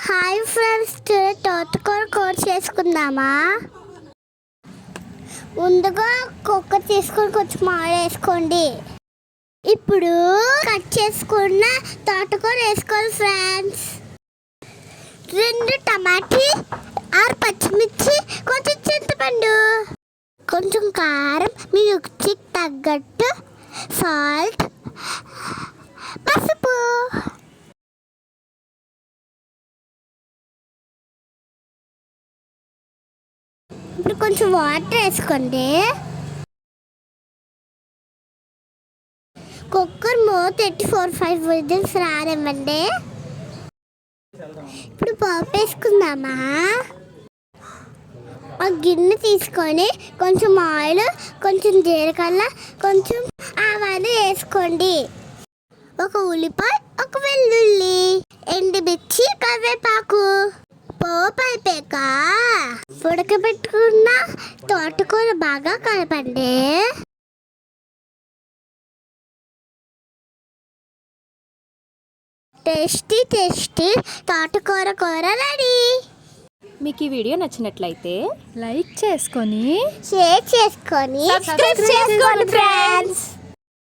Hi friends, తోటకూర కూర చేసుకుందామా? ముందుగా కుక్కర్ తీసుకొని కొంచెం ఆయిల్ వేసుకోండి. ఇప్పుడు కట్ చేసుకున్న తోటకూర వేసుకోవాలి ఫ్రెండ్స్. 2 టమాటీ, 6 పచ్చిమిర్చి, కొంచెం చింతపండు, కొంచెం కారం, మీ రుచికి తగ్గట్టు సాల్ట్, పసుపు. ఇప్పుడు కొంచెం వాటర్ వేసుకోండి. కుక్కర్ మూత 4-5 విజిల్స్ రానివ్వండి. ఇప్పుడు పోపు వేసుకుందామా? ఒక గిన్నె తీసుకొని కొంచెం ఆయిల్, కొంచెం జీలకర్ర, కొంచెం ఆవాలు వేసుకోండి. ఒక ఉల్లిపాయ, ఒక వెల్లుల్లి, ఎండుమిర్చి, కరివేపాకు. పోపు అయిపోయాక ఉడకబెట్టుకున్న తోటకూర బాగా కలపండి. టేస్టీ తోటకూర కూర రెడీ. మీకు ఈ వీడియో నచ్చినట్లయితే లైక్ చేసుకొని షేర్ చేసుకొని సబ్స్క్రైబ్ చేసుకోండి ఫ్రెండ్స్.